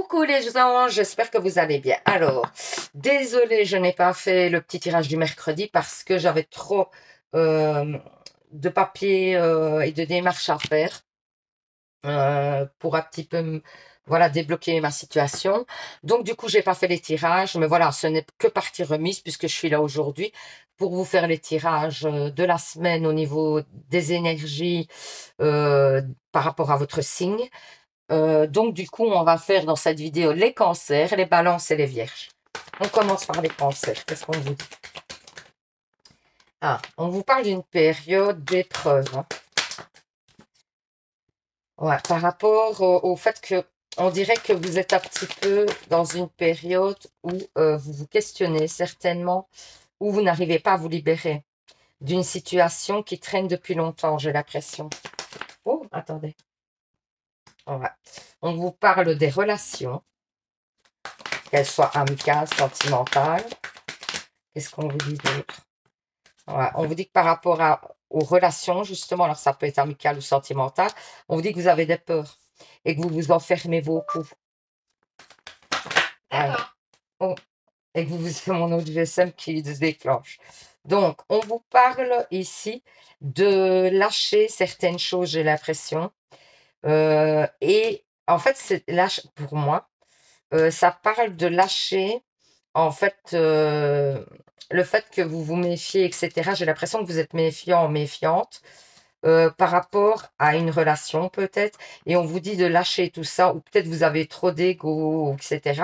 Coucou les anges, j'espère que vous allez bien. Alors, désolée, je n'ai pas fait le petit tirage du mercredi parce que j'avais trop euh, de papier et de démarches à faire pour un petit peu, voilà, débloquer ma situation. Donc, du coup, j'ai pas fait les tirages, mais voilà, ce n'est que partie remise puisque je suis là aujourd'hui pour vous faire les tirages de la semaine au niveau des énergies par rapport à votre signe. Donc, du coup, on va faire dans cette vidéo les cancers, les balances et les vierges. On commence par les cancers. Qu'est-ce qu'on vous dit? Ah, on vous parle d'une période d'épreuve. Hein. Ouais, par rapport au fait que on dirait que vous êtes un petit peu dans une période où vous vous questionnez certainement, où vous n'arrivez pas à vous libérer d'une situation qui traîne depuis longtemps, j'ai l'impression. Oh, attendez. Ouais. On vous parle des relations, qu'elles soient amicales, sentimentales. Qu'est-ce qu'on vous dit d'autre? Ouais, on vous dit que par rapport aux relations, justement, alors ça peut être amical ou sentimental, on vous dit que vous avez des peurs et que vous vous enfermez beaucoup. Ouais. Oh, et que vous c'est mon autre GSM qui se déclenche. Donc, on vous parle ici de lâcher certaines choses, j'ai l'impression. Et en fait, pour moi, ça parle de lâcher, en fait, le fait que vous vous méfiez, etc. J'ai l'impression que vous êtes méfiant, méfiante par rapport à une relation peut-être. Et on vous dit de lâcher tout ça, ou peut-être vous avez trop d'ego, etc.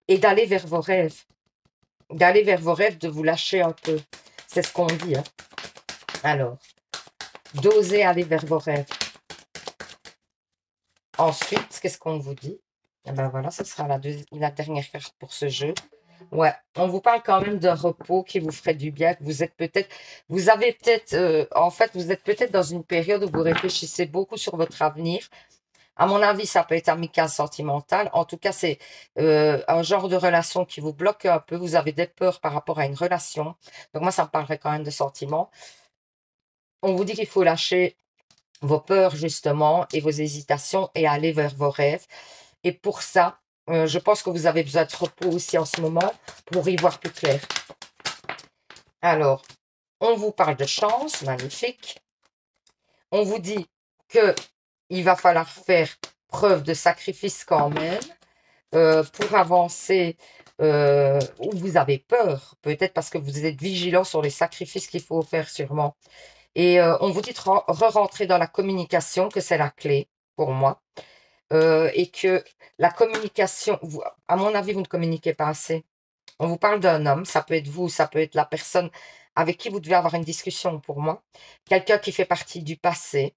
Et d'aller vers vos rêves. D'aller vers vos rêves, de vous lâcher un peu. C'est ce qu'on dit. Hein. Alors, d'oser aller vers vos rêves. Ensuite, qu'est-ce qu'on vous dit? Eh ben voilà, ce sera la dernière carte pour ce jeu. Ouais, on vous parle quand même d'un repos qui vous ferait du bien, que vous avez peut-être, en fait, vous êtes peut-être dans une période où vous réfléchissez beaucoup sur votre avenir. À mon avis, ça peut être amical, sentimental. En tout cas, c'est un genre de relation qui vous bloque un peu. Vous avez des peurs par rapport à une relation. Donc moi, ça me parlerait quand même de sentiments. On vous dit qu'il faut lâcher vos peurs, justement, et vos hésitations et aller vers vos rêves. Et pour ça, je pense que vous avez besoin de repos aussi en ce moment pour y voir plus clair. Alors, on vous parle de chance, magnifique. On vous dit que il va falloir faire preuve de sacrifice quand même pour avancer où vous avez peur, peut-être parce que vous êtes vigilant sur les sacrifices qu'il faut faire sûrement. Et on vous dit de re-rentrer dans la communication, que c'est la clé pour moi. Et que la communication, à mon avis, vous ne communiquez pas assez. On vous parle d'un homme, ça peut être vous, ça peut être la personne avec qui vous devez avoir une discussion pour moi. Quelqu'un qui fait partie du passé.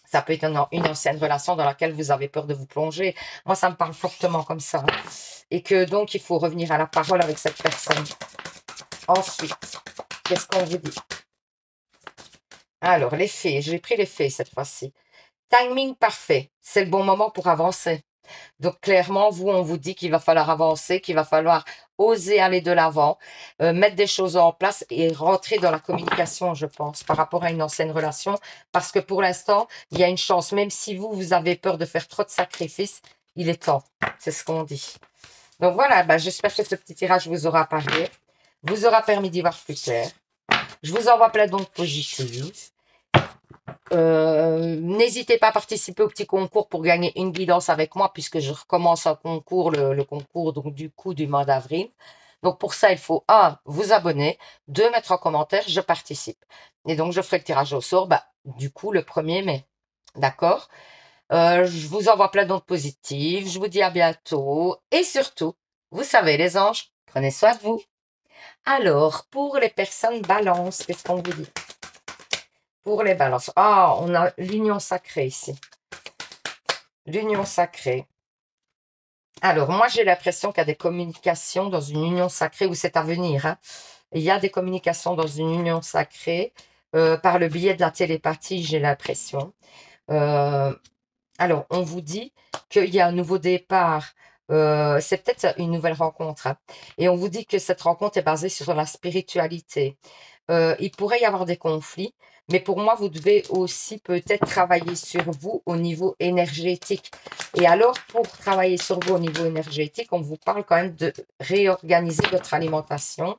Ça peut être une ancienne relation dans laquelle vous avez peur de vous plonger. Moi, ça me parle fortement comme ça. Hein. Et que donc, il faut revenir à la parole avec cette personne. Ensuite, qu'est-ce qu'on vous dit? Alors, les faits. J'ai pris les faits cette fois-ci. Timing parfait. C'est le bon moment pour avancer. Donc clairement, vous, on vous dit qu'il va falloir avancer, qu'il va falloir oser aller de l'avant, mettre des choses en place et rentrer dans la communication, je pense, par rapport à une ancienne relation. Parce que pour l'instant, il y a une chance, même si vous avez peur de faire trop de sacrifices, il est temps. C'est ce qu'on dit. Donc voilà, j'espère que ce petit tirage vous aura parlé, vous aura permis d'y voir plus clair. Je vous envoie plein d'ondes positives. N'hésitez pas à participer au petit concours pour gagner une guidance avec moi puisque je recommence un concours, le concours donc du coup du mois d'avril. Donc pour ça, il faut 1, vous abonner, 2, mettre en commentaire, je participe. Et donc je ferai le tirage au sort, du coup le 1er mai. D'accord? Je vous envoie plein d'ondes positives, je vous dis à bientôt. Et surtout, vous savez les anges, prenez soin de vous. Alors, pour les personnes balance, qu'est-ce qu'on vous dit? Pour les balances. Ah, on a l'union sacrée ici. L'union sacrée. Alors, moi, j'ai l'impression qu'il y a des communications dans une union sacrée, où c'est à venir. Hein. Il y a des communications dans une union sacrée, par le biais de la télépathie, j'ai l'impression. Alors, on vous dit qu'il y a un nouveau départ. C'est peut-être une nouvelle rencontre. Hein. Et on vous dit que cette rencontre est basée sur la spiritualité. il pourrait y avoir des conflits, mais pour moi, vous devez aussi peut-être travailler sur vous au niveau énergétique. Et alors, pour travailler sur vous au niveau énergétique, on vous parle quand même de réorganiser votre alimentation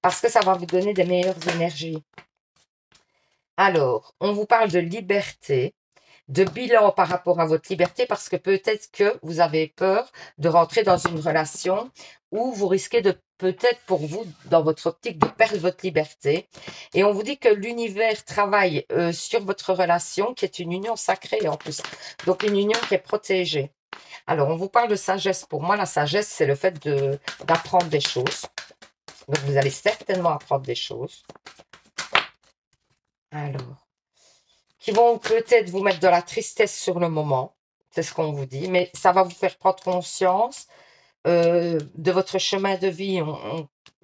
parce que ça va vous donner des meilleures énergies. Alors, on vous parle de liberté, de bilan par rapport à votre liberté parce que peut-être que vous avez peur de rentrer dans une relation où vous risquez de peut-être pour vous, dans votre optique, de perdre votre liberté. Et on vous dit que l'univers travaille sur votre relation qui est une union sacrée en plus. Donc une union qui est protégée. Alors on vous parle de sagesse. Pour moi, la sagesse, c'est le fait d'apprendre des choses. Donc vous allez certainement apprendre des choses. Alors, qui vont peut-être vous mettre de la tristesse sur le moment. C'est ce qu'on vous dit. Mais ça va vous faire prendre conscience de votre chemin de vie.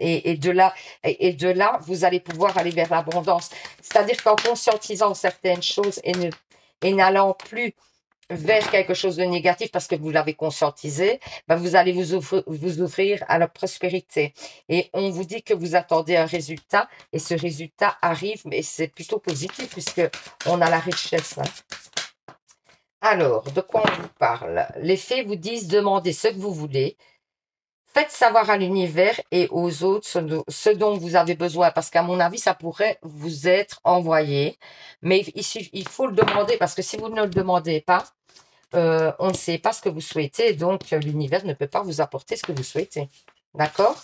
Et de là, vous allez pouvoir aller vers l'abondance. C'est-à-dire qu'en conscientisant certaines choses et n'allant plus vers quelque chose de négatif parce que vous l'avez conscientisé, ben vous allez vous ouvrir à la prospérité. Et on vous dit que vous attendez un résultat et ce résultat arrive, mais c'est plutôt positif puisque on a la richesse. Hein. Alors, de quoi on vous parle? Les fées vous disent demandez ce que vous voulez. Faites savoir à l'univers et aux autres ce dont vous avez besoin, parce qu'à mon avis, ça pourrait vous être envoyé. Mais il faut le demander, parce que si vous ne le demandez pas, on ne sait pas ce que vous souhaitez, donc l'univers ne peut pas vous apporter ce que vous souhaitez. D'accord?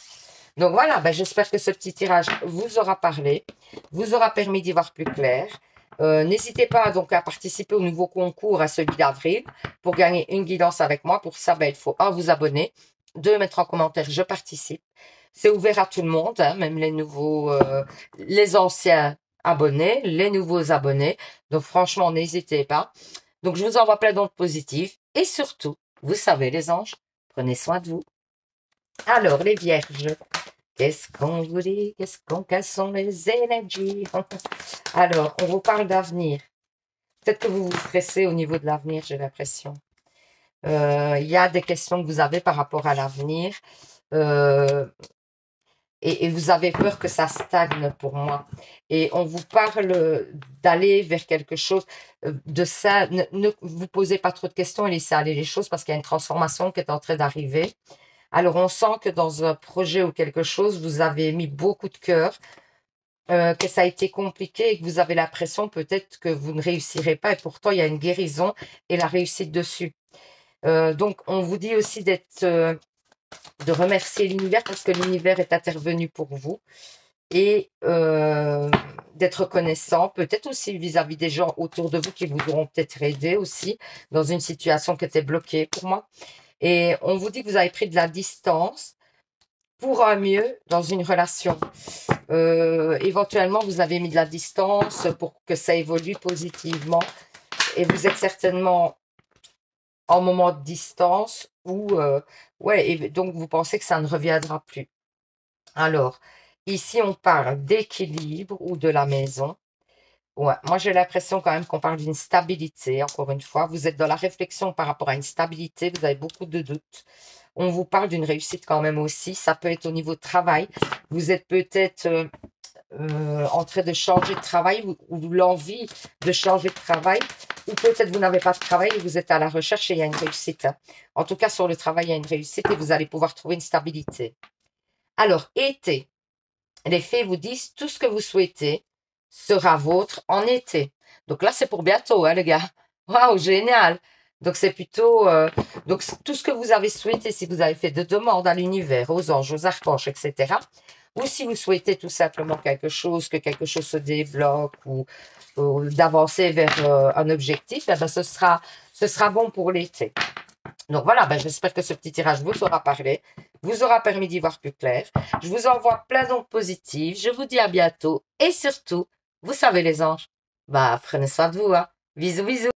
Donc voilà, ben, j'espère que ce petit tirage vous aura parlé, vous aura permis d'y voir plus clair. N'hésitez pas donc à participer au nouveau concours à celui d'avril pour gagner une guidance avec moi. Pour ça, ben, il faut vous abonner, 2 mettre en commentaire je participe. C'est ouvert à tout le monde, hein, même les nouveaux, les anciens abonnés, les nouveaux abonnés. Donc franchement, n'hésitez pas. Donc je vous envoie plein d'ondes positives et surtout, vous savez les anges, prenez soin de vous. Alors les vierges, qu'est-ce qu'on vous dit? Quelles sont les énergies? Alors, on vous parle d'avenir. Peut-être que vous vous stressez au niveau de l'avenir, j'ai l'impression. Il y a des questions que vous avez par rapport à l'avenir. Et vous avez peur que ça stagne pour moi. Et on vous parle d'aller vers quelque chose de ça. Ne vous posez pas trop de questions et laissez aller les choses parce qu'il y a une transformation qui est en train d'arriver. Alors, on sent que dans un projet ou quelque chose, vous avez mis beaucoup de cœur, que ça a été compliqué et que vous avez l'impression peut-être que vous ne réussirez pas. Et pourtant, il y a une guérison et la réussite dessus. Donc, on vous dit aussi de remercier l'univers parce que l'univers est intervenu pour vous et d'être reconnaissant, peut-être aussi vis-à-vis des gens autour de vous qui vous auront peut-être aidé aussi dans une situation qui était bloquée pour moi. Et on vous dit que vous avez pris de la distance pour un mieux dans une relation. Éventuellement, vous avez mis de la distance pour que ça évolue positivement et vous êtes certainement en moment de distance ou ouais, et donc vous pensez que ça ne reviendra plus. Alors, ici, on parle d'équilibre ou de la maison. Ouais, moi j'ai l'impression quand même qu'on parle d'une stabilité, encore une fois. Vous êtes dans la réflexion par rapport à une stabilité, vous avez beaucoup de doutes. On vous parle d'une réussite quand même aussi. Ça peut être au niveau de travail. Vous êtes peut-être en train de changer de travail ou l'envie de changer de travail. Ou peut-être vous n'avez pas de travail et vous êtes à la recherche et il y a une réussite. Hein. En tout cas, sur le travail, il y a une réussite et vous allez pouvoir trouver une stabilité. Alors, été. Les fées vous disent tout ce que vous souhaitez sera vôtre en été. Donc là, c'est pour bientôt, hein, les gars. Waouh, génial. Donc c'est plutôt donc tout ce que vous avez souhaité, si vous avez fait de demandes à l'univers, aux anges, aux archanges, etc. Ou si vous souhaitez tout simplement quelque chose, que quelque chose se débloque ou d'avancer vers un objectif, eh ben, ce sera bon pour l'été. Donc voilà, ben, j'espère que ce petit tirage vous aura parlé, vous aura permis d'y voir plus clair. Je vous envoie plein d'ondes positives. Je vous dis à bientôt. Et surtout, vous savez les anges, bah, prenez soin de vous. Hein. Bisous, bisous.